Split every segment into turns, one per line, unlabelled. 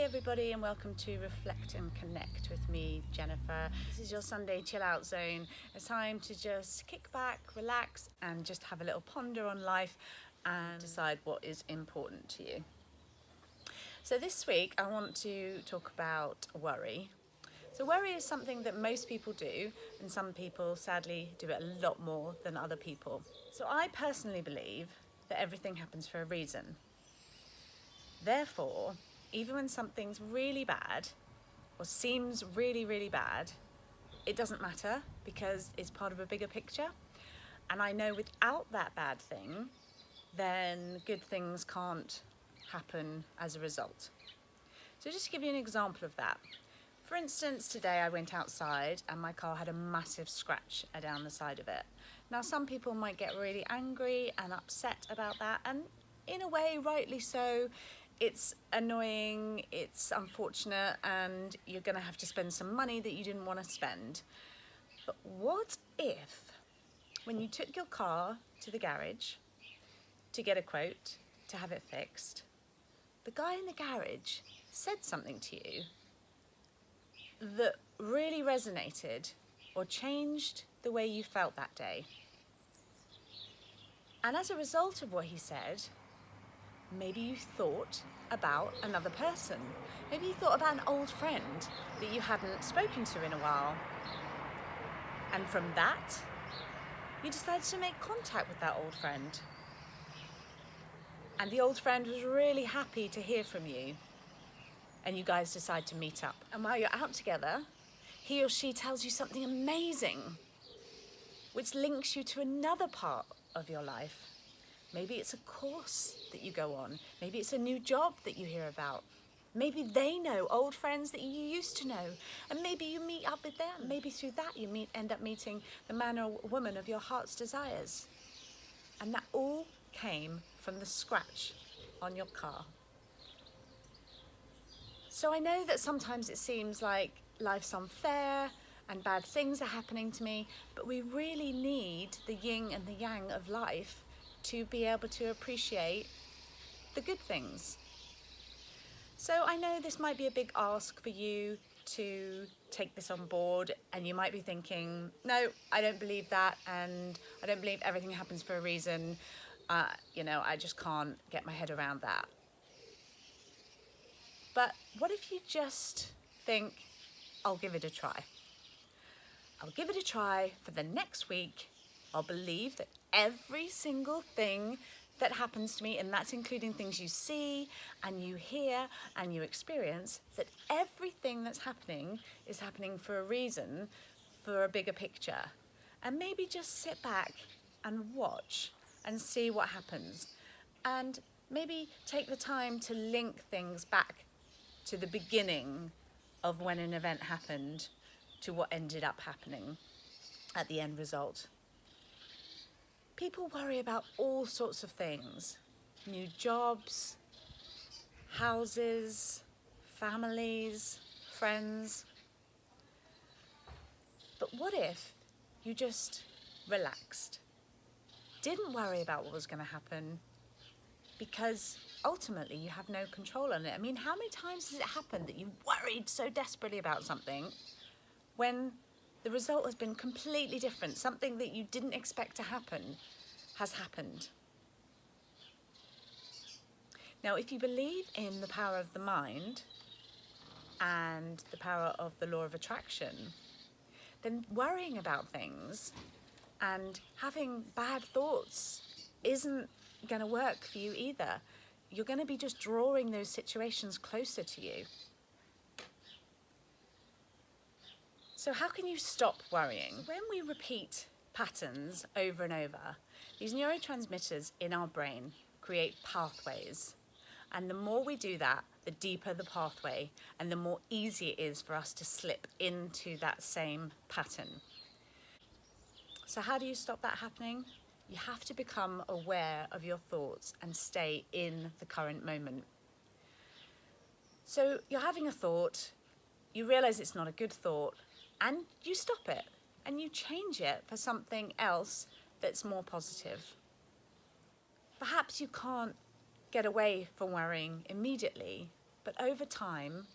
everybody, and welcome to Reflect and Connect with me, Jennifer. This is your Sunday chill out zone. It's time to just kick back, relax, and just have a little ponder on life and decide what is important to you. So this week I want to talk about worry. So worry is something that most people do, and some people sadly do it a lot more than other people. So I personally believe that everything happens for a reason. Therefore, even when something's really bad or seems really, really bad, it doesn't matter because it's part of a bigger picture. And I know without that bad thing, then good things can't happen as a result. So just to give you an example of that. For instance, today I went outside and my car had a massive scratch down the side of it. Now, some people might get really angry and upset about that, and in a way, rightly so. It's annoying, it's unfortunate, and you're going to have to spend some money that you didn't want to spend. But what if, when you took your car to the garage to get a quote to have it fixed, the guy in the garage said something to you that really resonated or changed the way you felt that day? And as a result of what he said, maybe you thought about another person. Maybe you thought about an old friend that you hadn't spoken to in a while. And from that, you decided to make contact with that old friend. And the old friend was really happy to hear from you. And you guys decide to meet up. And while you're out together, he or she tells you something amazing, which links you to another part of your life. Maybe it's a course that you go on. Maybe it's a new job that you hear about. Maybe they know old friends that you used to know, and maybe you meet up with them. Maybe through that you end up meeting the man or woman of your heart's desires. And that all came from the scratch on your car. So I know that sometimes it seems like life's unfair and bad things are happening to me, but we really need the yin and the yang of life to be able to appreciate the good things. So I know this might be a big ask for you to take this on board, and you might be thinking, no, I don't believe that, and I don't believe everything happens for a reason. I just can't get my head around that. But what if you just think, I'll give it a try. I'll give it a try for the next week. I'll believe that every single thing that happens to me, and that's including things you see and you hear and you experience, that everything that's happening is happening for a reason, for a bigger picture. And maybe just sit back and watch and see what happens. And maybe take the time to link things back to the beginning of when an event happened to what ended up happening at the end result. People worry about all sorts of things: new jobs, houses, families, friends. But what if you just relaxed, didn't worry about what was going to happen, because ultimately you have no control on it? I mean, how many times has it happened that you worried so desperately about something when the result has been completely different? Something that you didn't expect to happen has happened. Now, if you believe in the power of the mind and the power of the law of attraction, then worrying about things and having bad thoughts isn't going to work for you either. You're going to be just drawing those situations closer to you. So how can you stop worrying? When we repeat patterns over and over, these neurotransmitters in our brain create pathways. And the more we do that, the deeper the pathway, and the more easy it is for us to slip into that same pattern. So how do you stop that happening? You have to become aware of your thoughts and stay in the current moment. So you're having a thought, you realize it's not a good thought, and you stop it and you change it for something else that's more positive. Perhaps you can't get away from worrying immediately, But over time,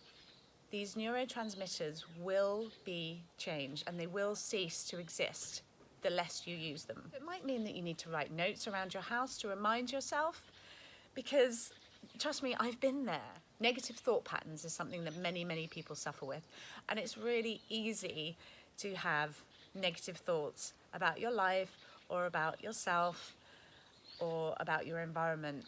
these neurotransmitters will be changed and they will cease to exist the less you use them. It might mean that you need to write notes around your house to remind yourself, because trust me, I've been there. Negative thought patterns is something that many, many people suffer with, and it's really easy to have negative thoughts about your life or about yourself or about your environment.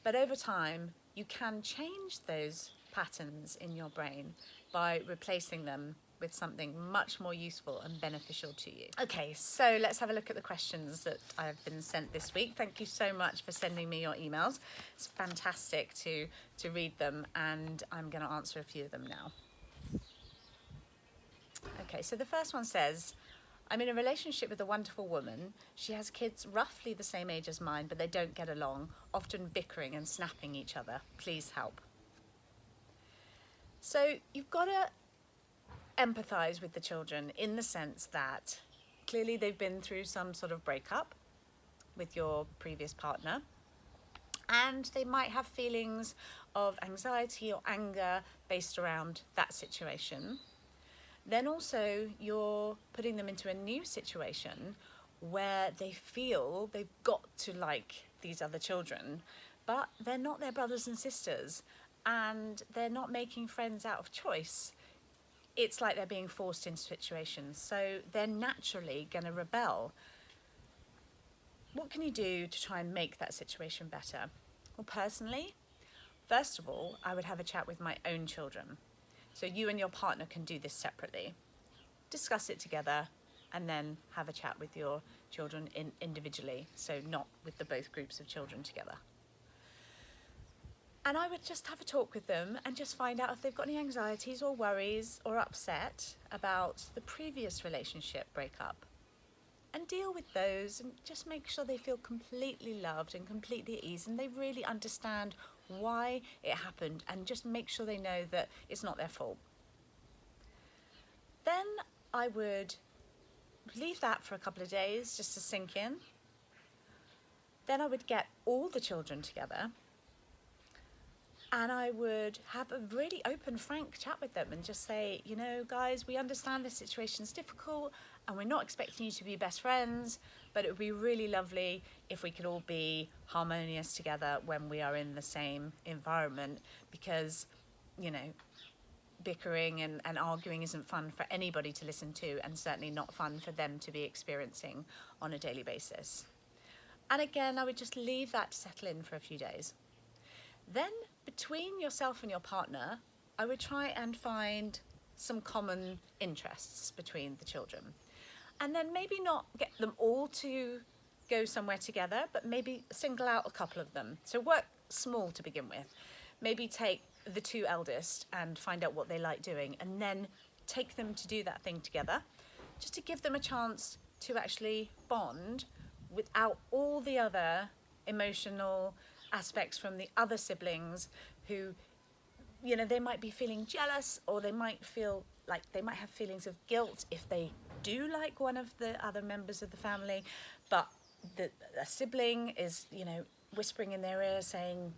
But over time, you can change those patterns in your brain by replacing them with something much more useful and beneficial to you. Okay, so let's have a look at the questions that I've been sent this week. Thank you so much for sending me your emails. It's fantastic to read them, and I'm going to answer a few of them now. Okay, so the first one says, I'm in a relationship with a wonderful woman. She has kids roughly the same age as mine, but they don't get along, often bickering and snapping each other. Please help. So you've got to empathise with the children in the sense that clearly they've been through some sort of breakup with your previous partner, and they might have feelings of anxiety or anger based around that situation. Then also you're putting them into a new situation where they feel they've got to like these other children, but they're not their brothers and sisters, and they're not making friends out of choice. It's like they're being forced into situations, so they're naturally going to rebel. What can you do to try and make that situation better? Well, personally, first of all, I would have a chat with my own children. So you and your partner can do this separately. Discuss it together and then have a chat with your children individually, so not with the both groups of children together. And I would just have a talk with them and just find out if they've got any anxieties or worries or upset about the previous relationship breakup, and deal with those and just make sure they feel completely loved and completely at ease and they really understand why it happened, and just make sure they know that it's not their fault. Then I would leave that for a couple of days just to sink in. Then I would get all the children together and I would have a really open, frank chat with them and just say, you know, guys, we understand this situation's difficult and we're not expecting you to be best friends, but it would be really lovely if we could all be harmonious together when we are in the same environment, because, you know, bickering and arguing isn't fun for anybody to listen to, and certainly not fun for them to be experiencing on a daily basis. And again, I would just leave that to settle in for a few days. Then between yourself and your partner, I would try and find some common interests between the children. And then maybe not get them all to go somewhere together, but maybe single out a couple of them. So work small to begin with. Maybe take the two eldest and find out what they like doing, and then take them to do that thing together, just to give them a chance to actually bond without all the other emotional aspects from the other siblings who, you know, they might be feeling jealous, or they might feel like they might have feelings of guilt if they do like one of the other members of the family, but a sibling is, you know, whispering in their ear saying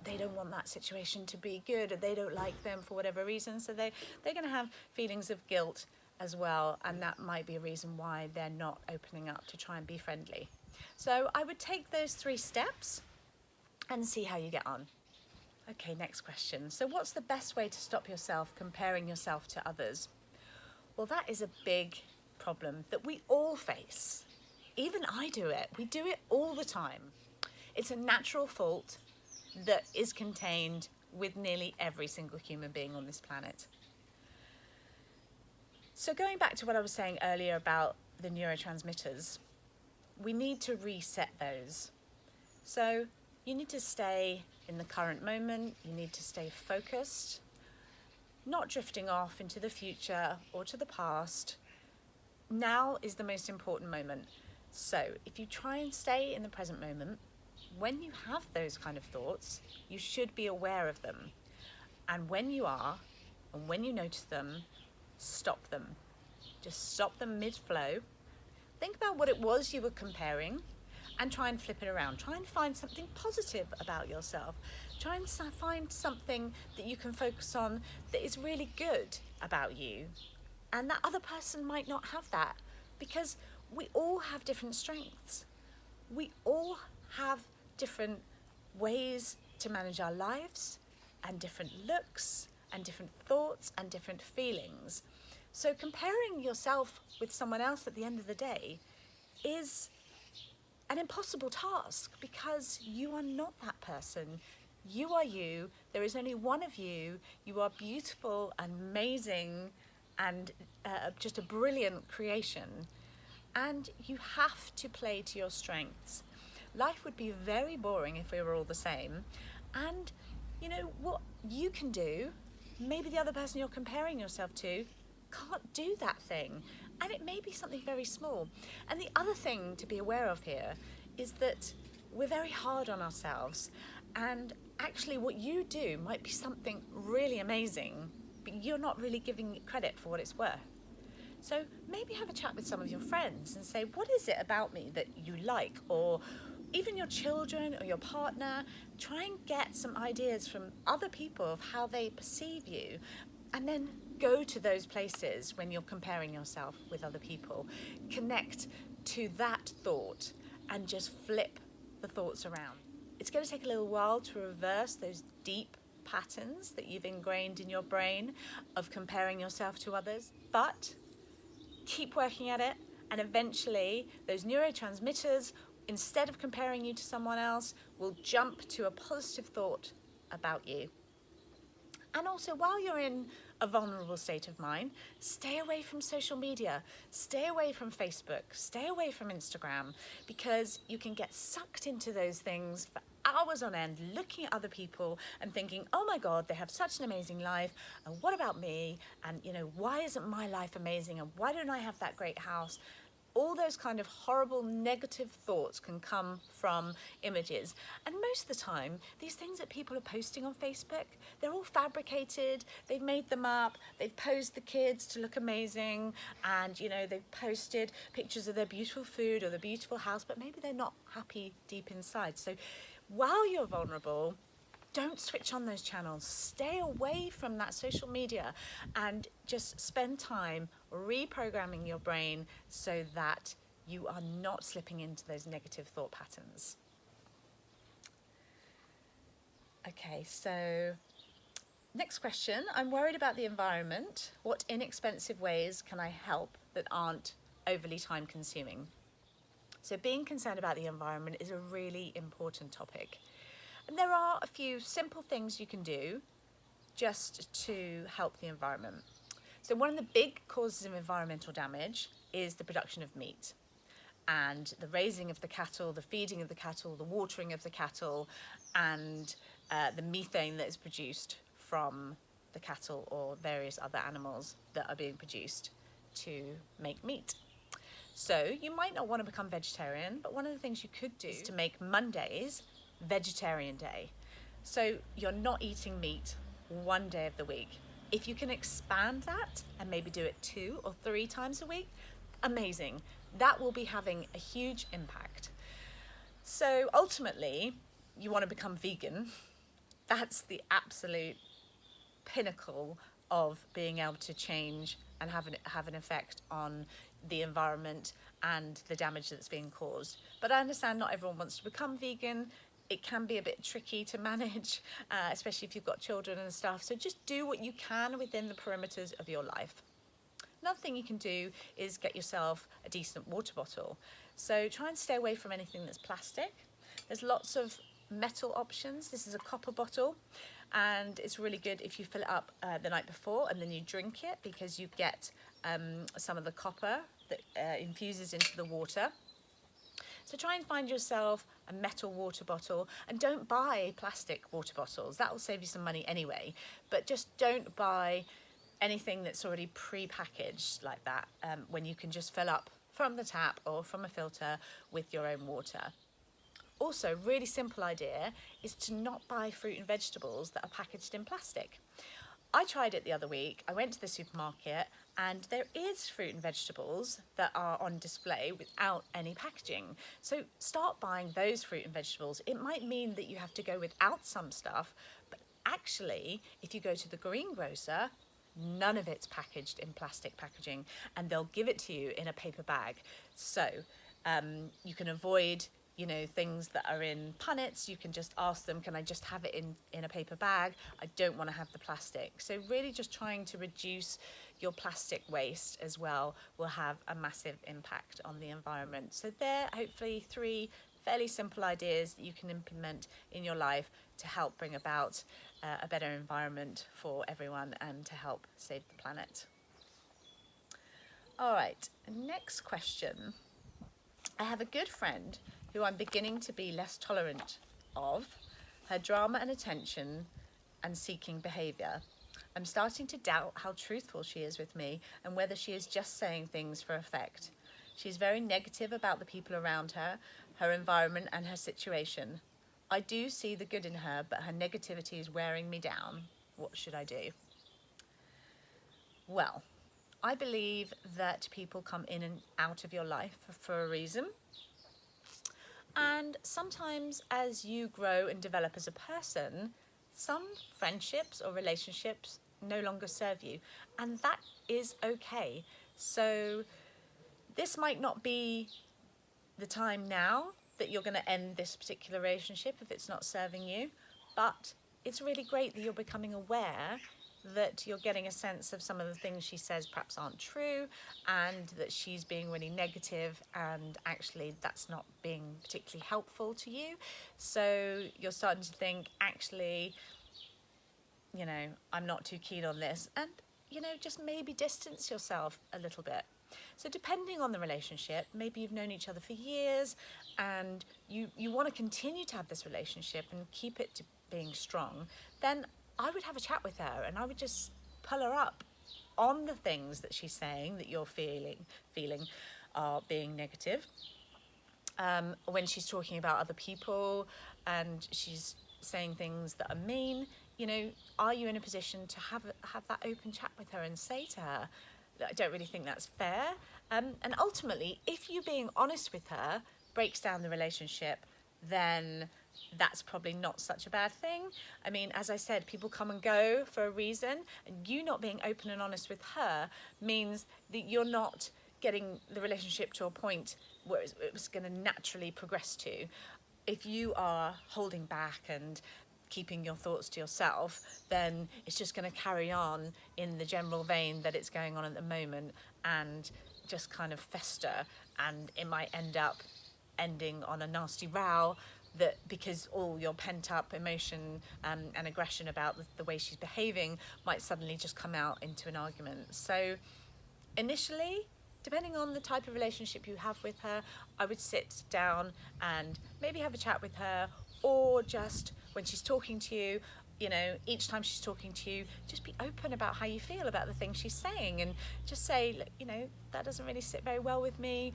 they don't want that situation to be good, or they don't like them for whatever reason, so they're going to have feelings of guilt as well, and that might be a reason why they're not opening up to try and be friendly. So I would take those 3 steps and see how you get on. Okay, next question. So what's the best way to stop yourself comparing yourself to others? Well, that is a big problem that we all face. Even I do it. We do it all the time. It's a natural fault that is contained with nearly every single human being on this planet. So going back to what I was saying earlier about the neurotransmitters, we need to reset those. So you need to stay in the current moment, you need to stay focused, not drifting off into the future or to the past. Now is the most important moment. So if you try and stay in the present moment, when you have those kind of thoughts, you should be aware of them. And when you are, and when you notice them, stop them. Just stop them mid-flow. Think about what it was you were comparing and try and flip it around. Try and find something positive about yourself. Try and find something that you can focus on that is really good about you. And that other person might not have that, because we all have different strengths. We all have different ways to manage our lives, and different looks, and different thoughts, and different feelings. So comparing yourself with someone else at the end of the day is an impossible task, because you are not that person. You are you. There is only one of you. You are beautiful, amazing, and just a brilliant creation. And you have to play to your strengths. Life would be very boring if we were all the same. And you know what you can do, maybe the other person you're comparing yourself to can't do that thing. And it may be something very small. And the other thing to be aware of here is that we're very hard on ourselves. And actually what you do might be something really amazing, but you're not really giving it credit for what it's worth. So maybe have a chat with some of your friends and say, what is it about me that you like? Or even your children or your partner. Try and get some ideas from other people of how they perceive you, and then go to those places when you're comparing yourself with other people. Connect to that thought and just flip the thoughts around. It's going to take a little while to reverse those deep patterns that you've ingrained in your brain of comparing yourself to others, but keep working at it, and eventually those neurotransmitters, instead of comparing you to someone else, will jump to a positive thought about you. And also, while you're in a vulnerable state of mind, stay away from social media, stay away from Facebook, stay away from Instagram, because you can get sucked into those things for hours on end, looking at other people and thinking, oh my God, they have such an amazing life, and what about me? And you know, why isn't my life amazing? And why don't I have that great house? All those kind of horrible negative thoughts can come from images. And most of the time, these things that people are posting on Facebook, they're all fabricated, they've made them up, they've posed the kids to look amazing, and you know, they've posted pictures of their beautiful food or their beautiful house, but maybe they're not happy deep inside. So while you're vulnerable, don't switch on those channels. Stay away from that social media and just spend time reprogramming your brain so that you are not slipping into those negative thought patterns. Okay, so next question. I'm worried about the environment. What inexpensive ways can I help that aren't overly time consuming? So being concerned about the environment is a really important topic. And there are a few simple things you can do just to help the environment. So one of the big causes of environmental damage is the production of meat, and the raising of the cattle, the feeding of the cattle, the watering of the cattle, and the methane that is produced from the cattle or various other animals that are being produced to make meat. So you might not want to become vegetarian, but one of the things you could do is to make Mondays vegetarian day. So you're not eating meat one day of the week. If you can expand that and maybe do it 2 or 3 times a week, amazing. That will be having a huge impact. So ultimately, you want to become vegan. That's the absolute pinnacle of being able to change and have an effect on the environment and the damage that's being caused. But I understand not everyone wants to become vegan. It can be a bit tricky to manage, especially if you've got children and stuff. So just do what you can within the perimeters of your life. Another thing you can do is get yourself a decent water bottle. So try and stay away from anything that's plastic. There's lots of metal options. This is a copper bottle, and it's really good if you fill it up the night before and then you drink it, because you get some of the copper that infuses into the water. So try and find yourself a metal water bottle, and don't buy plastic water bottles. That will save you some money anyway, but just don't buy anything that's already pre-packaged like that, when you can just fill up from the tap or from a filter with your own water. Also, really simple idea is to not buy fruit and vegetables that are packaged in plastic. I tried it the other week. I went to the supermarket And there is fruit and vegetables that are on display without any packaging. So start buying those fruit and vegetables. It might mean that you have to go without some stuff, but actually, if you go to the greengrocer, none of it's packaged in plastic packaging, and they'll give it to you in a paper bag. So you can avoid, you know, things that are in punnets. You can just ask them, can I just have it in a paper bag? I don't want to have the plastic. So really just trying to reduce your plastic waste as well will have a massive impact on the environment. So there, hopefully 3 fairly simple ideas that you can implement in your life to help bring about a better environment for everyone and to help save the planet. All right, next question. I have a good friend who I'm beginning to be less tolerant of, her drama and attention and seeking behaviour. I'm starting to doubt how truthful she is with me and whether she is just saying things for effect. She's very negative about the people around her, her environment and her situation. I do see the good in her, but her negativity is wearing me down. What should I do? Well, I believe that people come in and out of your life for a reason. And sometimes as you grow and develop as a person, some friendships or relationships no longer serve you, and that is okay. So this might not be the time now that you're going to end this particular relationship if it's not serving you, but it's really great that you're becoming aware that you're getting a sense of some of the things she says perhaps aren't true, and that she's being really negative, and actually that's not being particularly helpful to you. So you're starting to think, actually, you know, I'm not too keen on this, and, you know, just maybe distance yourself a little bit. So depending on the relationship, maybe you've known each other for years and you want to continue to have this relationship and keep it to being strong, then I would have a chat with her and I would just pull her up on the things that she's saying that you're feeling are being negative. When she's talking about other people and she's saying things that are mean, you know, are you in a position to have that open chat with her and say to her, I don't really think that's fair. And ultimately, if you being honest with her breaks down the relationship, then that's probably not such a bad thing. I mean, as I said, people come and go for a reason, and you not being open and honest with her means that you're not getting the relationship to a point where it was going to naturally progress to. If you are holding back and keeping your thoughts to yourself, then it's just going to carry on in the general vein that it's going on at the moment and just kind of fester, and it might end up ending on a nasty row, that because all your pent up emotion and aggression about the way she's behaving might suddenly just come out into an argument. So initially, depending on the type of relationship you have with her, I would sit down and maybe have a chat with her, or just when she's talking to you, you know, each time she's talking to you, just be open about how you feel about the things she's saying, and just say, look, you know, that doesn't really sit very well with me,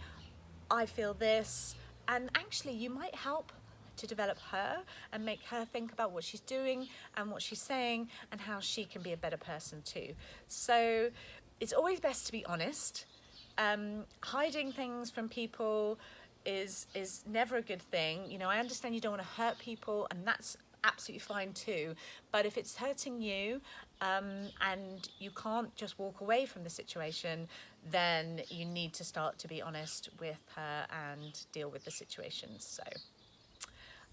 I feel this. And actually you might help to develop her and make her think about what she's doing and what she's saying and how she can be a better person too. So it's always best to be honest. Hiding things from people is never a good thing. You know, I understand you don't want to hurt people, and that's absolutely fine too, but if it's hurting you and you can't just walk away from the situation, then you need to start to be honest with her and deal with the situation. So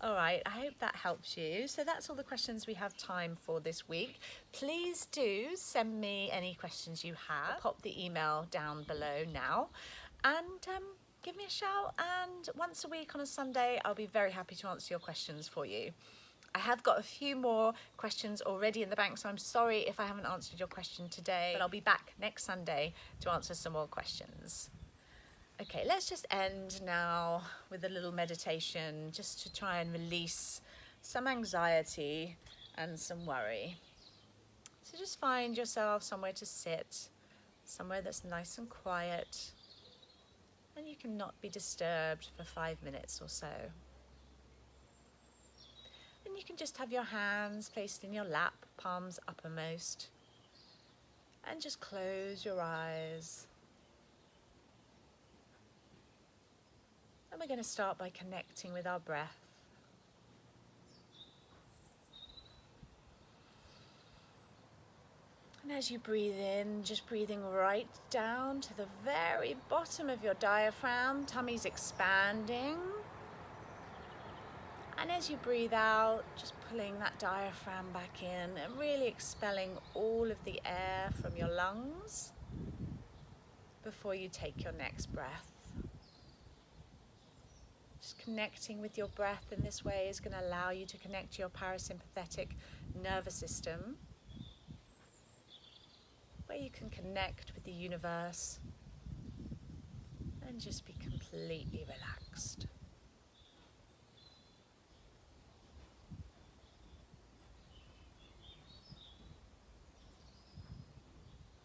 all right, I hope that helps you. So that's all the questions we have time for this week. Please do send me any questions you have. I'll pop the email down below now, and give me a shout, and once a week on a Sunday I'll be very happy to answer your questions for you. I have got a few more questions already in the bank, so I'm sorry if I haven't answered your question today, but I'll be back next Sunday to answer some more questions. Okay, let's just end now with a little meditation, just to try and release some anxiety and some worry. So just find yourself somewhere to sit, somewhere that's nice and quiet, and you can not be disturbed for 5 minutes or so. And you can just have your hands placed in your lap, palms uppermost, And just close your eyes. And we're going to start by connecting with our breath. And as you breathe in, just breathing right down to the very bottom of your diaphragm, tummy's expanding. And as you breathe out, just pulling that diaphragm back in and really expelling all of the air from your lungs before you take your next breath. Just connecting with your breath in this way is going to allow you to connect to your parasympathetic nervous system, where you can connect with the universe and just be completely relaxed.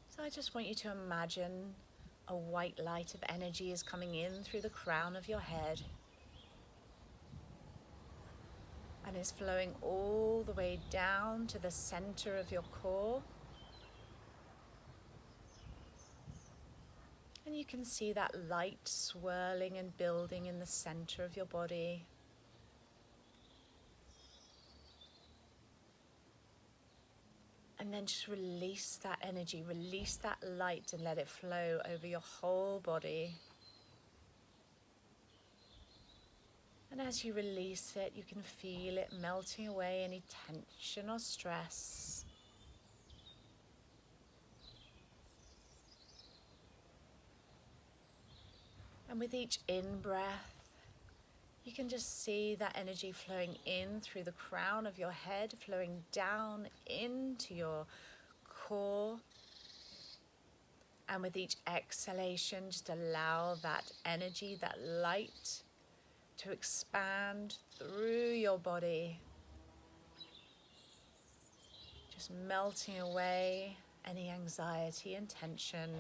So I just want you to imagine a white light of energy is coming in through the crown of your head and is flowing all the way down to the center of your core. And you can see that light swirling and building in the center of your body. And then just release that energy, release that light and let it flow over your whole body. And as you release it, you can feel it melting away any tension or stress. And with each in-breath, you can just see that energy flowing in through the crown of your head, flowing down into your core. And with each exhalation, just allow that energy, that light, to expand through your body. Just melting away any anxiety and tension.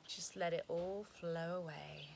Just let it all flow away.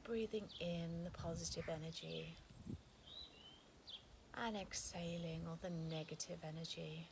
Breathing in the positive energy and exhaling all the negative energy.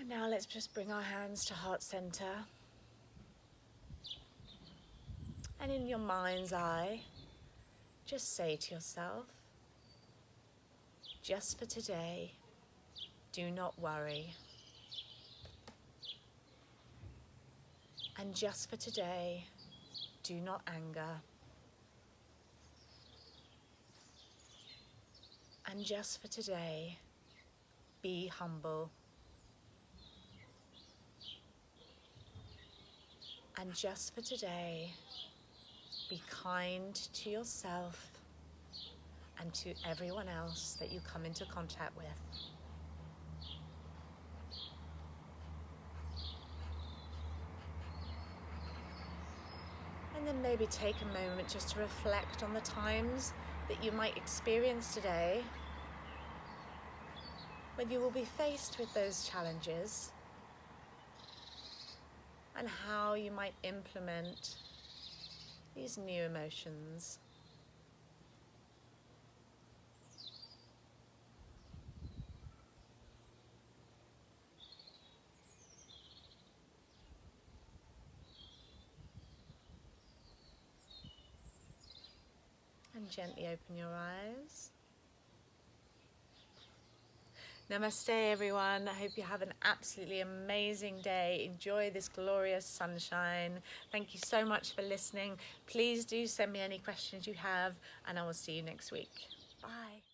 And now let's just bring our hands to heart center. And in your mind's eye, just say to yourself, just for today, do not worry. And just for today, do not anger. And just for today, be humble. And just for today, be kind to yourself and to everyone else that you come into contact with. And then maybe take a moment just to reflect on the times that you might experience today when you will be faced with those challenges and how you might implement these new emotions. And gently open your eyes. Namaste everyone. I hope you have an absolutely amazing day. Enjoy this glorious sunshine. Thank you so much for listening. Please do send me any questions you have, and I will see you next week. Bye.